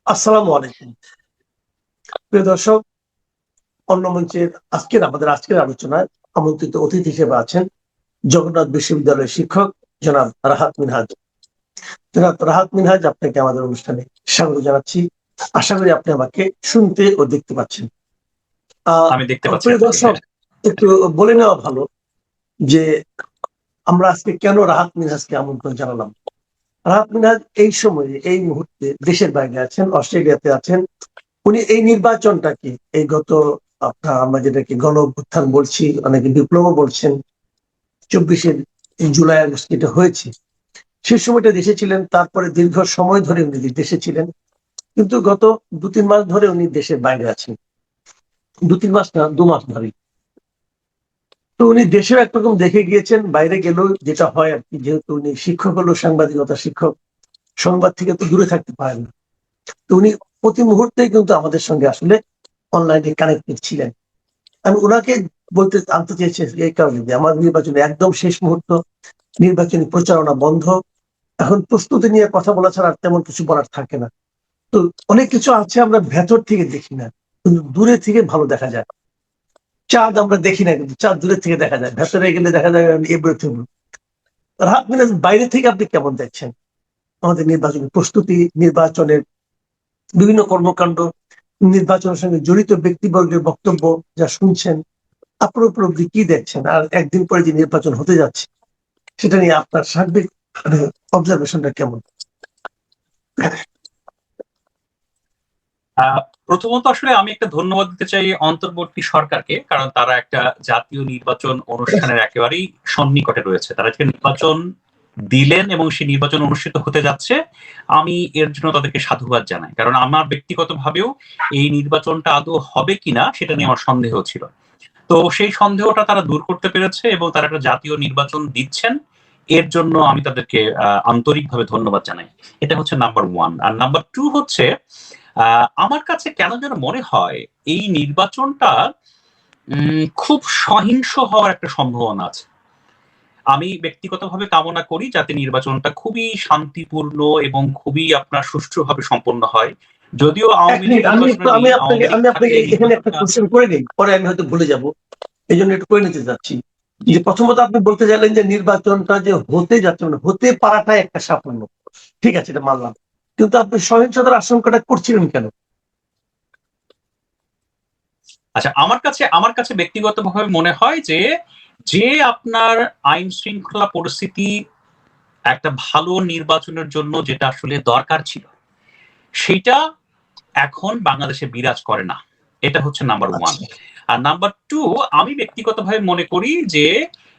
আসসালামু আলাইকুম। প্রিয় দর্শক, অন্য মঞ্চের আজকের আলোচনায় আমন্ত্রিত অতিথি হিসেবে আছেন জগন্নাথ বিশ্ববিদ্যালয়ের শিক্ষক জনাব রাহাত মিনহাজ। জনাব রাহাত মিনহাজ, আপনাকে আমাদের অনুষ্ঠানে স্বাগত জানাচ্ছি। আশা করি আপনি আমাকে শুনতে ও দেখতে পাচ্ছেন। আমি দেখতে পাচ্ছি প্রিয় আপনাকে, দর্শক, হ্যাঁ। একটু বলে নেওয়া ভালো যে আমরা আজকে কেন রাহাত মিনহাজকে আমন্ত্রণ জানালাম। রাহাত মিনহাজ এই সময়ে, এই মুহূর্তে দেশের বাইরে আছেন, অস্ট্রেলিয়াতে আছেন। উনি এই নির্বাচনটাকে, এই গত আমরা যেটাকে গণ অভ্যুত্থান বলছি, অনেকে বিপ্লবও বলছেন, 24 জুলাই আগস্ট যেটা হয়েছে, সেই সময়টা দেশে ছিলেন। তারপরে দীর্ঘ সময় ধরে উনি দেশে ছিলেন, কিন্তু গত 2-3 মাস ধরে উনি দেশের বাইরে আছেন। 2-3 মাস না, 2 মাস ধরে। তো উনি দেশেও একরকম দেখে গিয়েছেন, বাইরে গেলেও যেটা হয় আর কি, যেহেতু উনি শিক্ষক হলো, সাংবাদিকতা শিক্ষক, সংবাদ থেকে তো দূরে থাকতে পারেন না। তো উনি প্রতি মুহূর্তেই কিন্তু আমাদের সঙ্গে আসলে অনলাইনে কানেক্টেড ছিলেন। আমি ওনাকে আনতে চেয়েছি এই কারণে যে আমার নির্বাচনে একদম শেষ মুহূর্ত, নির্বাচনী প্রচারণা বন্ধ, এখন প্রস্তুতি নিয়ে কথা বলা ছাড়া আর তেমন কিছু বলার থাকে না। তো অনেক কিছু আছে আমরা ভেতর থেকে দেখি না, কিন্তু দূরে থেকে ভালো দেখা যায়। চাঁদ আমরা দেখি না, কিন্তু চাঁদ দূরে থেকে দেখা যায়, ভেতরে গেলে দেখা যায় এভরিথিং। রাহাত মিনহাজ, বাইরে থেকে আপনি কেমন দেখছেন আমাদের নির্বাচনী প্রস্তুতি, নির্বাচনের বিভিন্ন কর্মকাণ্ড, নির্বাচনের সঙ্গে জড়িত ব্যক্তিবর্গের বক্তব্য যা শুনছেন, আপনার উপলব্ধি কি দেখছেন? আর একদিন পরে যে নির্বাচন হতে যাচ্ছে, সেটা নিয়ে আপনার সার্বিক অবজারভেশনটা কেমন? প্রথমত আসলে আমি একটা ধন্যবাদ দিতে চাই অন্তর্বর্তী সরকারকে, কারণ তারা একটা জাতীয় নির্বাচন অনুষ্ঠানের একেবারেই সন্নিকটে রয়েছে। তারা একটা নির্বাচন দিলেন এবং সেই নির্বাচন অনুষ্ঠিত হতে যাচ্ছে। আমি এর জন্য তাদেরকে সাধুবাদ জানাই, কারণ আমার ব্যক্তিগতভাবেও এই নির্বাচনটা আদৌ হবে কিনা সেটা নিয়ে আমার সন্দেহ ছিল। তো সেই সন্দেহটা তারা দূর করতে পেরেছে এবং তারা একটা জাতীয় নির্বাচন দিচ্ছেন। এর জন্য আমি তাদেরকে আন্তরিকভাবে ধন্যবাদ জানাই। এটা হচ্ছে নাম্বার ওয়ান। আর নাম্বার টু হচ্ছে, আমার কাছে কেন যেন মনে হয় এই নির্বাচনটা খুব সহিংস হওয়ার একটা সম্ভাবনা আছে। আমি ব্যক্তিগতভাবে কামনা করি যাতে নির্বাচনটা খুবই শান্তিপূর্ণ এবং খুবই আপনার সুষ্ঠুভাবে সম্পন্ন হয়। যদিও এক আওয়ামী লীগ মিনিট, নির্বাচনে নেই, আওয়ামী লীগ আমি আপনাকে থাকলে এখানে একটা নির্বাচনটা। কোশ্চেন করে নিই, পরে আমি হয়তো ভুলে যাব, এই জন্য একটু করে নিতে যাচ্ছি। যে প্রথমত আপনি বলতে চাইলেন যে নির্বাচনটা যে হতে যাচ্ছে, মানে হতে পারাটাই একটা সাফল্য। ঠিক আছে, এটা মানলাম, কিন্তু আপনি সহিংসতার আশঙ্কাটা করছিলেন কেন? আচ্ছা, আমার কাছে ব্যক্তিগতভাবে মনে হয় যে যে আপনার আইন শৃঙ্খলা পরিস্থিতি একটা ভালো নির্বাচনের জন্য যেটা আসলে দরকার ছিল, সেটা এখন বাংলাদেশে বিরাজ করে না। এটা হচ্ছে নাম্বার ওয়ান। আচ্ছা, আর নাম্বার টু, আমি ব্যক্তিগতভাবে মনে করি যে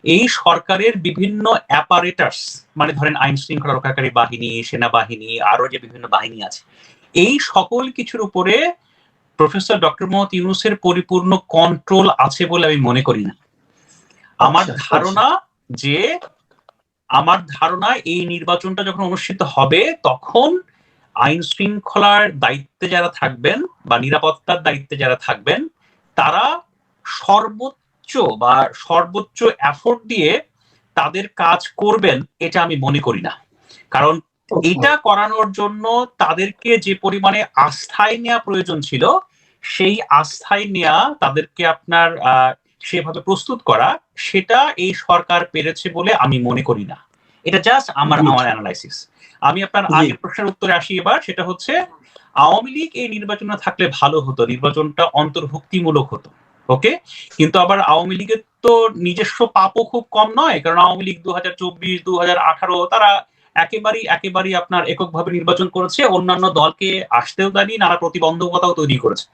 এই সরকারের বিভিন্ন অ্যাপারেটাস, মানে ধরেন আইন শৃঙ্খলা রক্ষাকারী বাহিনী, সেনাবাহিনী, আরো যে বিভিন্ন বাহিনী আছে, এই সকল কিছুর উপরে প্রফেসর ডক্টর মোহাম্মদ ইউনূসের পরিপূর্ণ কন্ট্রোল আছে বলে আমি মনে করি না। আমার আচ্ছা, আচ্ছা। ধারণা যে আমার ধারণা এই নির্বাচনটা যখন অনুষ্ঠিত হবে, তখন আইন শৃঙ্খলার দায়িত্বে যারা থাকবেন বা নিরাপত্তার দায়িত্বে যারা থাকবেন, তারা সর্বোচ্চ সর্বোচ্চ এফোর্ট দিয়ে তাদের কাজ করবেন, এটা আমি মনে করি না। কারণ এটা করানোর জন্য তাদেরকে যে পরিমাণে আস্থায় নেওয়া প্রয়োজন ছিল, সেই আস্থায় নেওয়া তাদেরকে আপনার সেভাবে প্রস্তুত করা, সেটা এই সরকার পেরেছে বলে আমি মনে করি না। এটা জাস্ট আমার জি, আমার অ্যানালাইসিস। আমি আপনার জি। আগের প্রশ্নের উত্তরে আসি এবার। সেটা হচ্ছে, আওয়ামী লীগ এই নির্বাচনে থাকলে ভালো হতো, নির্বাচনটা অন্তর্ভুক্তিমূলক হতো। ওকে, কিন্তু আবার আওয়ামী লীগের তো নিজস্ব পাপও খুব কম নয়, কারণ আওয়ামী লীগ 2024, 2018 তারা একেবারেই আপনার এককভাবে নির্বাচন করেছে, অন্যান্য দলকে আসতেও দেয়নি, নানা প্রতিবন্ধকতাও তৈরি করেছে।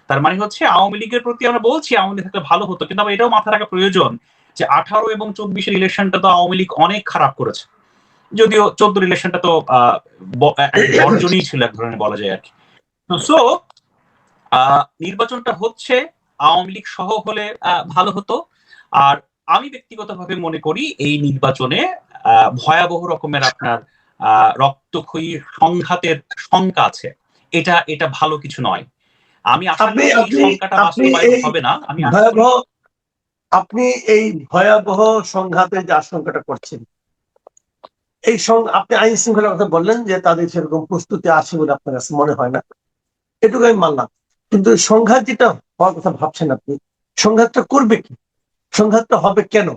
তার মানে হচ্ছে আওয়ামী লীগের প্রতি আমরা বলছি আওয়ামী লীগ থাকলে ভালো হতো, কিন্তু এটাও মাথায় রাখা প্রয়োজন যে 18 এবং 24 ইলেকশনটা তো আওয়ামী লীগ অনেক খারাপ করেছে। যদিও 14 ইলেকশনটা তো বর্জনই ছিল এক ধরনের, বলা যায় আর কি। সো নির্বাচনটা হচ্ছে, আওয়ামী লীগ সহ হলে ভালো হতো। আর আমি ব্যক্তিগতভাবে মনে করি এই নির্বাচনে ভয়াবহ রকমের আপনার রক্তক্ষয়ী সংঘাতের শঙ্কা আছে। এটা এটা ভালো কিছু নয়। আমি আশা আপনি করি এই আপনি শঙ্কাটা আপনি বাস্তবায়ন এই হবে না। আমি আশা করি। ভয়াবহ আপনি এই ভয়াবহ সংঘাতের যে আশঙ্কাটা করছেন, আপনি আইন শৃঙ্খলার কথা বললেন যে তাদের সেরকম প্রস্তুতি আছে বলে আপনার কাছে মনে হয় না। এটুকু আমি মানলাম, কিন্তু সংঘাত যেটা হওয়ার কথা ভাবছেন আপনি, সংঘাতটা করবে কি, সংঘাতটা হবে কেন,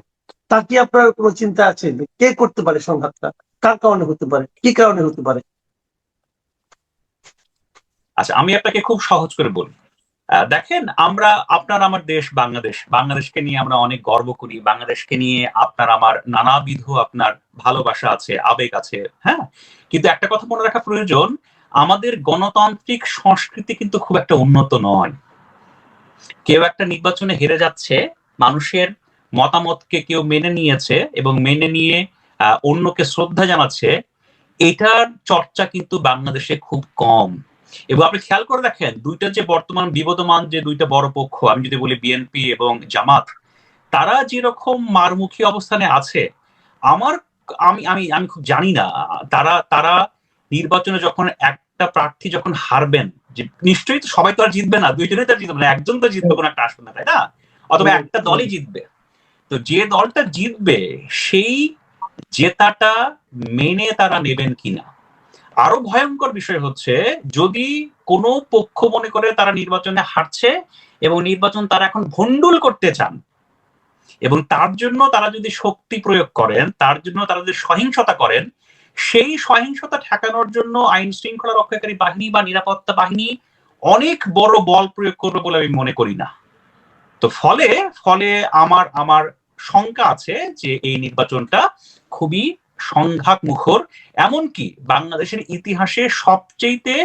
তা কি আপনার কোনো চিন্তা আছে যে কে করতে পারে সংঘাতটা, কার কারণে হতে পারে, কি কারণে হতে পারে? আচ্ছা, আমি আপনাকে খুব সহজ করে বলি। দেখেন, আমরা আপনার আমার দেশ বাংলাদেশ, বাংলাদেশকে নিয়ে আমরা অনেক গর্ব করি, বাংলাদেশকে নিয়ে আপনার আমার নানাবিধ আপনার ভালোবাসা আছে, আবেগ আছে, হ্যাঁ। কিন্তু একটা কথা মনে রাখা প্রয়োজন, আমাদের গণতান্ত্রিক সংস্কৃতি কিন্তু খুব একটা উন্নত নয়। কেউ একটা নির্বাচনে হেরে যাচ্ছে, মানুষের মতামতকে কেউ মেনে নিয়েছে এবং মেনে নিয়ে অন্যকে শ্রদ্ধা জানাচ্ছে, এটার চর্চা কিন্তু বাংলাদেশে খুব কম। এবং আপনি খেয়াল করে দেখেন, দুইটা যে বর্তমান বিবদমান যে দুইটা বড় পক্ষ, আমি যদি বলি বিএনপি এবং জামাত, তারা যেরকম মারমুখী অবস্থানে আছে, আমার আমি আমি আমি খুব জানি না তারা তারা নির্বাচনে যখন একটা প্রার্থী যখন হারবেন, যে নিশ্চয়ই তো সবাই তো আর জিতবে না, দুইজনেই তো আর জিতবে না, একজন তো জিতবে কোন একটা আসন, তাই না? অথবা একটা দলই জিতবে। তো যে দলটা জিতবে সেই জেতাটা মেনে তারা নেবেন কিনা। আরো ভয়ঙ্কর বিষয় হচ্ছে, যদি কোনো পক্ষ মনে করে তারা নির্বাচনে হারছে এবং নির্বাচন তারা এখন ভন্ডুল করতে চান, এবং তার জন্য তারা যদি শক্তি প্রয়োগ করেন, তার জন্য তারা যদি সহিংসতা করেন, সেই সহিংসতা ঠেকানোর জন্য আইন শৃঙ্খলা রক্ষাকারী বাহিনী বা নিরাপত্তা বাহিনী অনেক বড় বল প্রয়োগ করবে বলে আমি মনে করি না। তো ফলে ফলে আমার আমার শঙ্কা আছে যে এই নির্বাচনটা খুবই সংঘাত মুখর, এমনকি বাংলাদেশের ইতিহাসে সবচেয়ে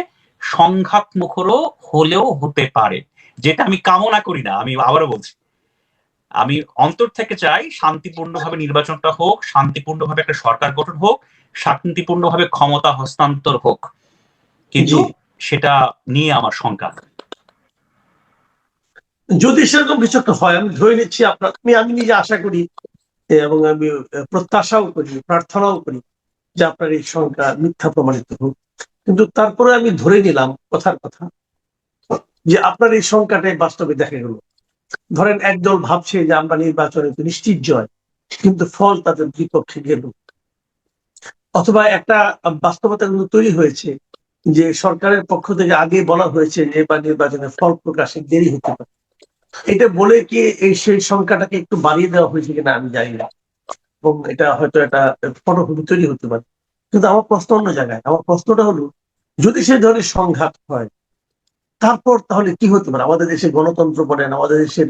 সংঘাত মুখরও হলেও হতে পারে, যেটা আমি কামনা করি না। আমি আবারও বলছি, আমি অন্তর থেকে চাই শান্তিপূর্ণভাবে নির্বাচনটা হোক, শান্তিপূর্ণভাবে একটা সরকার গঠন হোক, শান্তিপূর্ণভাবে ক্ষমতা হস্তান্তর হোক, কিন্তু জি, সেটা নিয়ে আমার শঙ্কা। যদি সেরকম কিছু একটা হয়, আমি ধরে নিচ্ছি আপনার, আমি নিজে আশা করি এবং আমি প্রত্যাশাও করি, প্রার্থনাও করি যে আপনার এই সংখ্যা মিথ্যা প্রমাণিত হোক, কিন্তু তারপরে আমি ধরে নিলাম কথার কথা যে আপনার এই সংখ্যাটাই বাস্তবে দেখা গেল। ধরেন একদল ভাবছে যে আমরা নির্বাচনে তো নিশ্চিত জয়, কিন্তু ফল তাদের বিপক্ষে গেল। অথবা একটা বাস্তবতা কিন্তু তৈরি হয়েছে যে সরকারের পক্ষ থেকে আগে বলা হয়েছে যে এবার নির্বাচনে ফল প্রকাশে দেরি হতে পারে। এটা বলে কি এই সেই সংখ্যাটাকে একটু বাড়িয়ে দেওয়া হয়েছে কিনা আমি জানি না, এবং এটা হয়তো একটা পটভূমি তৈরি হতে পারে। কিন্তু আমার প্রশ্ন অন্য জায়গায়, আমার প্রশ্নটা হলো, যদি সেই ধরনের সংঘাত হয়, তারপর তাহলে কি হতে পারে? আমাদের দেশের গণতন্ত্র বলেন, আমাদের দেশের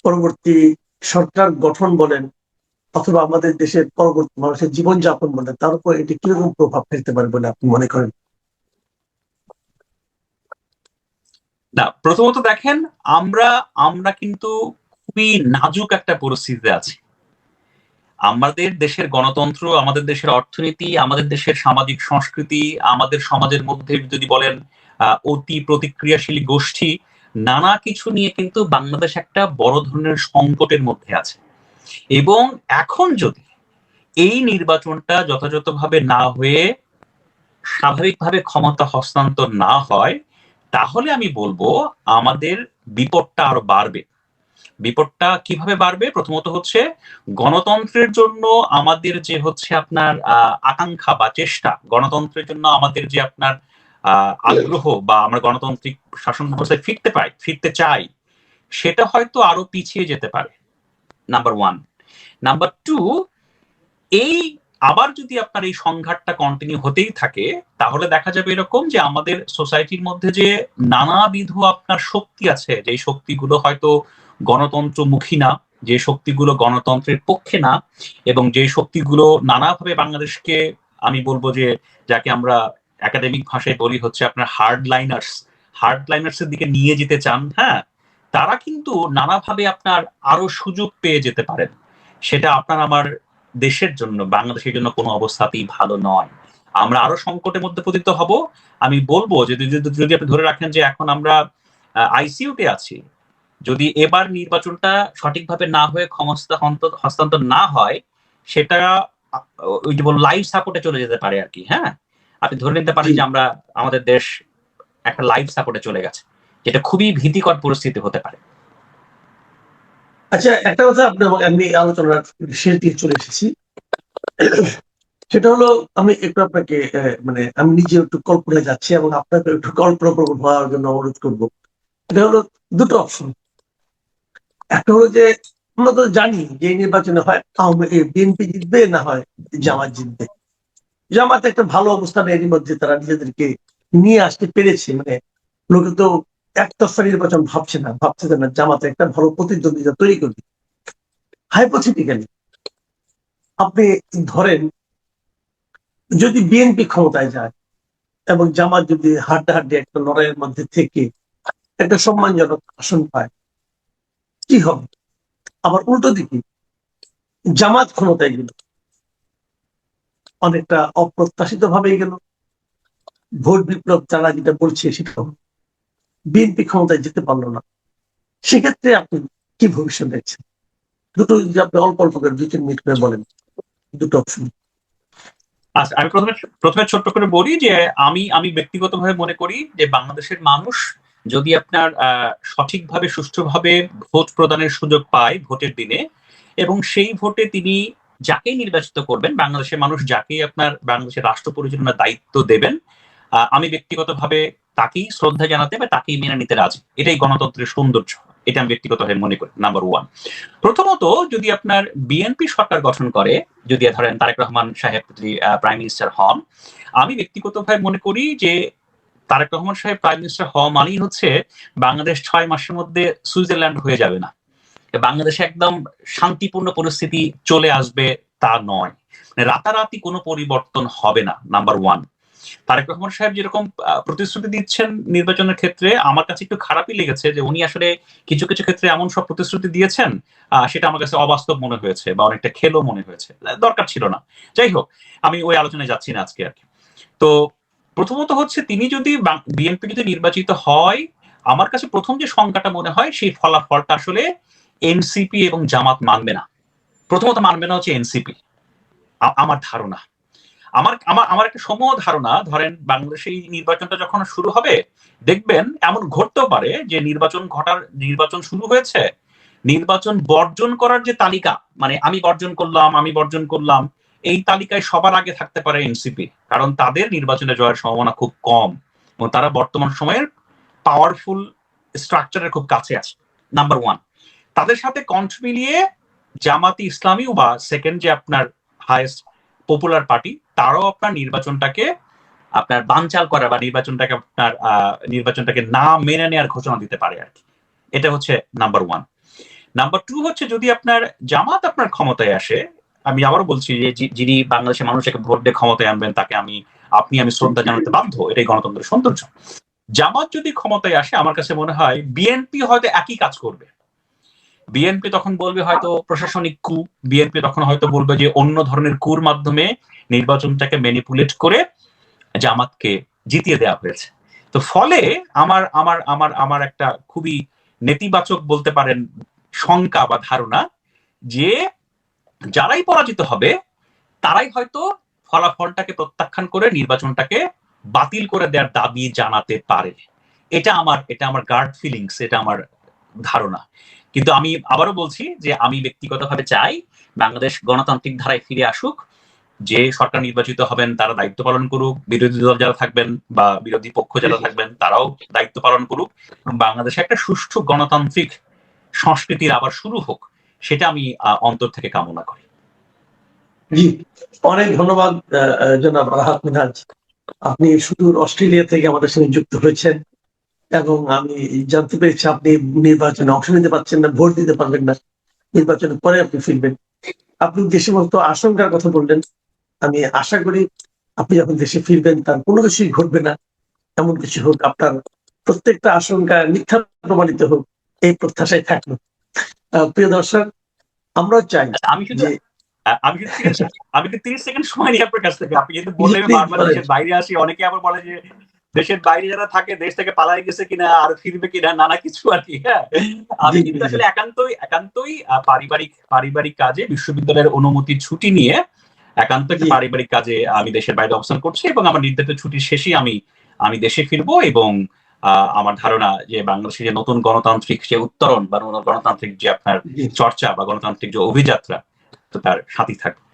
পরবর্তী সরকার গঠন বলেন, অথবা আমাদের দেশের পরবর্তী মানুষের জীবনযাপন বলেন, তার উপর এটি কিরকম প্রভাব ফেলতে পারে বলে আপনি মনে করেন? না, প্রথমত দেখেন, আমরা আমরা কিন্তু খুবই নাজুক একটা পরিস্থিতিতে আছি। আমাদের দেশের গণতন্ত্র, আমাদের দেশের অর্থনীতি, আমাদের দেশের সামাজিক সংস্কৃতি, আমাদের সমাজের মধ্যে যদি বলেন অতি প্রতিক্রিয়াশীল গোষ্ঠী, নানা কিছু নিয়ে কিন্তু বাংলাদেশ একটা বড় ধরনের সংকটের মধ্যে আছে। এবং এখন যদি এই নির্বাচনটা যথাযথভাবে না হয়ে স্বাভাবিকভাবে ক্ষমতা হস্তান্তর না হয়, তাহলে আমি বলবো আমাদের বিপদটা আরো বাড়বে। বিপদটা কিভাবে বাড়বে? প্রথমত হচ্ছে, গণতন্ত্রের জন্য আমাদের যে হচ্ছে আপনার আকাঙ্ক্ষা বা চেষ্টা, গণতন্ত্রের জন্য আমাদের যে আপনার আগ্রহ, বা আমরা গণতান্ত্রিক শাসন ব্যবস্থায় ফিরতে চাই, সেটা হয়তো আরো পিছিয়ে যেতে পারে। Number one. নাম্বার টু, এই আবার যদি আপনার এই সংঘাতটা কন্টিনিউ হতেই থাকে, তাহলে দেখা যাবে এরকম যে আমাদের সোসাইটির মধ্যে যে নানাবিধ আপনার শক্তি আছে, যে শক্তিগুলো হয়তো গণতন্ত্রমুখী না, যে শক্তিগুলো গণতন্ত্রের পক্ষে না, এবং যে শক্তিগুলো নানাভাবে বাংলাদেশকে, আমি বলবো যে যাকে আমরা একাডেমিক ভাষায় বলি হচ্ছে আপনার হার্ড লাইনার্স এর দিকে নিয়ে যেতে চান, হ্যাঁ, তারা কিন্তু নানাভাবে আপনার আরো সুযোগ পেয়ে যেতে পারেন। সেটা আপনার আমার দেশের জন্য, বাংলাদেশের জন্য কোনো অবস্থাতেই ভালো নয়। আমরা আরো সংকটের মধ্যে পতিত হব। আমি বলবো যে যদি আপনি ধরে রাখেন যে এখন আমরা আইসিইউতে আছি, যদি এবার নির্বাচনটা সঠিকভাবে না হয়ে ক্ষমতা হস্তান্তর না হয়, সেটা ওই যে বল লাইফ সাপোর্টে চলে যেতে পারে আর কি, হ্যাঁ। আপনি ধরে নিতে পারেন জি, যে আমাদের দেশ একটা লাইফ সাপোর্টে চলে গেছে, যেটা খুবই ভীতিকর পরিস্থিতি হতে পারে। আচ্ছা, একটা কথা আপনি আমি আলোচনার শেষ দিকে চলে এসেছি। সেটা হলো, আমি একটু আপনাকে মানে আমি নিজে একটু কল্পনায় যাচ্ছি এবং আপনাকে একটু কল্পনা প্রবণ হওয়ার জন্য অনুরোধ করবো। এটা হলো দুটো অপশন। একটা হলো যে আমরা তো জানি যে এই নির্বাচনে হয় বিএনপি জিতবে, না হয় জামাত জিতবে। জামাত একটা ভালো অবস্থানে এরই মধ্যে তারা নিজেদেরকে নিয়ে আসতে পেরেছে, মানে লোকে তো একতরফা নির্বাচন ভাবছে না জামাতে একটা ভালো প্রতিদ্বন্দ্বিতা তৈরি করবে। হাইপোথেটিক্যালি আপনি ধরেন যদি বিএনপি ক্ষমতায় যায় এবং জামাত যদি হাড্ডাহাড্ডি একটা লড়াইয়ের মধ্যে থেকে একটা সম্মানজনক আসন পায়, কি হবে? আবার উল্টো দিকে জামাত ক্ষমতায় গেল, অনেকটা অপ্রত্যাশিত ভাবেই গেল, ভোট বিপ্লব যারা যেটা বলছে সেটা বিএনপি ক্ষমতায় যেতে পারলো না। সেক্ষেত্রে আপনি কি ভবিষ্যৎ দেখছেন? দুটো যদি আপনি অল্প অল্প করে 2-3 মিনিট করে বলেন, দুটো অপশন। আচ্ছা, আমি প্রথমে প্রথমে ছোট্ট করে বলি যে আমি আমি ব্যক্তিগতভাবে মনে করি যে বাংলাদেশের মানুষ যদি আপনার সঠিকভাবে সুষ্ঠুভাবে ভোট প্রদানের সুযোগ পায় ভোটের দিনে, এবং সেই ভোটে তিনি যাকেই নির্বাচিত করবেন, বাংলাদেশের মানুষ যাকেই আপনার বাংলাদেশের রাষ্ট্র পরিচালনার দায়িত্ব দেবেন, আমি ব্যক্তিগতভাবে তাকেই শ্রদ্ধা জানাতে বা তাকেই মেনে নিতে রাজি। এটাই গণতন্ত্রের সৌন্দর্য। এটা আমি ব্যক্তিগতভাবে মনে করি, নাম্বার ওয়ান। প্রথমত, যদি আপনার বিএনপি সরকার গঠন করে, যদি ধরেন তারেক রহমান সাহেব যদি প্রাইম মিনিস্টার হন, আমি ব্যক্তিগতভাবে মনে করি যে তারেক রহমান সাহেব প্রাইম মিনিস্টার হওয়া মানেই হচ্ছে বাংলাদেশ 6 মাসের মধ্যে সুইজারল্যান্ড হয়ে যাবে না, বাংলাদেশে একদম শান্তিপূর্ণ পরিস্থিতি চলে আসবে তা নয়, মানে রাতারাতি কোনো পরিবর্তন হবে না, নাম্বার ওয়ান। তারেক রহমান সাহেব যেরকম প্রতিশ্রুতি দিচ্ছেন নির্বাচনের ক্ষেত্রে, আমার কাছে একটু খারাপই লেগেছে যে উনি আসলে কিছু কিছু ক্ষেত্রে এমন সব প্রতিশ্রুতি দিয়েছেন, সেটা আমার কাছে অবাস্তব মনে হয়েছে বা অনেকটা খেলো মনে হয়েছে, দরকার ছিল না। যাই হোক, আমি ওই আলোচনায় যাচ্ছি না আজকে আর কি। তো প্রথমত হচ্ছে, তিনি যদি বিএনপি যদি নির্বাচিত হয়, আমার কাছে প্রথম যে সংখ্যাটা মনে হয় সেই ফলাফলটা আসলে এনসিপি এবং জামাত মানবে না। প্রথমত মানবে না হচ্ছে এনসিপি, আমার ধারণা। আমার আমার আমার একটা সমূহ ধারণা, ধরেন বাংলাদেশে এই নির্বাচনটা যখন শুরু হবে, দেখবেন এমন ঘটতেও পারে যে নির্বাচন শুরু হয়েছে, নির্বাচন বর্জন করার যে তালিকা, মানে আমি বর্জন করলাম, এই তালিকায় সবার আগে থাকতে পারে এনসিপি, কারণ তাদের নির্বাচনে জয়ের সম্ভাবনা খুব কম এবং তারা বর্তমান সময়ের পাওয়ারফুল স্ট্রাকচারের খুব কাছে আছে, নাম্বার ওয়ান। তাদের সাথে কণ্ঠ মিলিয়ে জামাতি ইসলামী বা সেকেন্ড যে আপনার হাইয়েস্ট পপুলার পার্টি, তারাও আপনার নির্বাচনটাকে আপনার বানচাল করা বা নির্বাচনটাকে না মেনে নেওয়ার ঘোষণা দিতে পারে আর কি। এটা হচ্ছে নাম্বার ওয়ান। নাম্বার টু হচ্ছে, যদি আপনার জামাত আপনার ক্ষমতায় আসে, আমি আবারও বলছি যে যিনি বাংলাদেশের মানুষকে ভোট দিয়ে ক্ষমতায় আনবেন তাকে আমি শ্রদ্ধা জানাতে বাধ্য, এটাই গণতন্ত্রের সৌন্দর্য। জামাত যদি ক্ষমতায় আসে, আমার কাছে মনে হয় বিএনপি হয়তো একই কাজ করবে। বিএনপি তখন বলবে হয়তো প্রশাসনিক কু, বিএনপি তখন হয়তো বলবে যে অন্য ধরনের কুর মাধ্যমে নির্বাচনটাকে ম্যানিপুলেট করে জামাতকে জিতিয়ে দেওয়া হয়েছে। তো ফলে আমার আমার আমার আমার একটা খুবই নেতিবাচক বলতে পারেন শঙ্কা বা ধারণা, যে যারাই পরাজিত হবে তারাই হয়তো ফলাফলটাকে প্রত্যাখ্যান করে নির্বাচনটাকে বাতিল করে দেওয়ার দাবি জানাতে পারে। এটা আমার গার্ড ফিলিংস, এটা আমার ধারণা। কিন্তু আমি আবারও বলছি যে আমি ব্যক্তিগতভাবে চাই বাংলাদেশ গণতান্ত্রিক ধারায় ফিরে আসুক, যে সরকার নির্বাচিত হবেন তারা দায়িত্ব পালন করুক, বিরোধী দল যারা থাকবেন বা বিরোধী পক্ষ যারা থাকবেন তারাও দায়িত্ব পালন করুক, এবং বাংলাদেশে একটা সুষ্ঠু গণতান্ত্রিক সংস্কৃতির আবার শুরু হোক, সেটা আমি অন্তর থেকে কামনা করি। জি, অনেক ধন্যবাদ জনাব রাহাত মিনহাজ। আপনি সুদূর অস্ট্রেলিয়া থেকে আমাদের সঙ্গে যুক্ত হয়েছেন এবং আমি জানতে পেরেছি আপনি নির্বাচনে অংশ নিতে পারছেন না, ভোট দিতে পারবেন না, নির্বাচনের পরে আপনি ফিরবেন। আপনি যে সমস্ত আশঙ্কার কথা বললেন, আমি আশা করি আপনি যখন দেশে ফিরবেন তার কোনো কিছুই ঘটবে না, এমন কিছু হোক, আপনার প্রত্যেকটা আশঙ্কা মিথ্যা প্রমাণিত হোক, এই প্রত্যাশায় থাকলো। প্রিয় দর্শক, আমরাও চাই আমি শুধু যে আমি কিন্তু 30 সেকেন্ড সময় নিই আপনার কাছ থেকে। আপনি কিন্তু বললেন বারবার দেশের বাইরে আসি, অনেকে আবার বলে যে দেশের বাইরে যারা থাকে দেশ থেকে পালাই গেছে কিনা আর ফিরবে কিনা, নানা কিছু আর কি। হ্যাঁ, আমি কিন্তু আসলে একান্তই পারিবারিক কাজে বিশ্ববিদ্যালয়ের অনুমতি ছুটি নিয়ে একান্ত একটা পারিবারিক কাজে আমি দেশের বাইরে অবস্থান করছি, এবং আমার নির্ধারিত ছুটির শেষেই আমি দেশে ফিরবো, এবং আমার ধারণা যে বাংলাদেশের যে নতুন গণতান্ত্রিক যে উত্তরণ বা গণতান্ত্রিক যে আপনার চর্চা বা গণতান্ত্রিক যে অভিযাত্রা, তো তার সাথী থাকবে।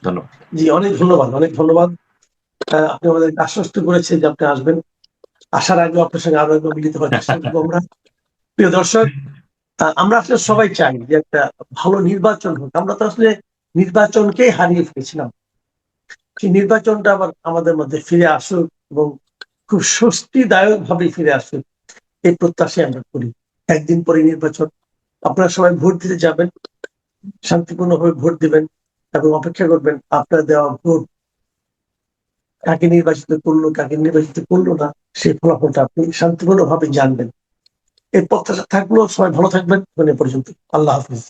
ধন্যবাদ। জি, অনেক ধন্যবাদ, অনেক ধন্যবাদ। আপনি আমাদেরকে আশ্বস্ত করেছেন যে আপনি আসবেন। আসার আগে আপনার সঙ্গে আরো একবার মিলিত হওয়ার চেষ্টা করবো আমরা। প্রিয় দর্শক, আমরা আসলে সবাই চাই যে একটা ভালো নির্বাচন হোক। আমরা তো আসলে নির্বাচনকেই হারিয়ে ফেলেছিলাম। সেই নির্বাচনটা আবার আমাদের মধ্যে ফিরে আসুক এবং খুব স্বস্তিদায়ক ভাবে ফিরে আসুক, এই প্রত্যাশাই আমরা করি। একদিন পরে নির্বাচন, আপনারা সবাই ভোট দিতে যাবেন, শান্তিপূর্ণভাবে ভোট দিবেন এবং অপেক্ষা করবেন আপনার দেওয়া ভোট কাকে নির্বাচিত করলো, কাকে নির্বাচিত করলো না, সেই ফলাফলটা আপনি শান্তিপূর্ণভাবে জানবেন। এই প্রত্যাশা থাকলেও সবাই ভালো থাকবেন। এ পর্যন্ত। আল্লাহ হাফিজ।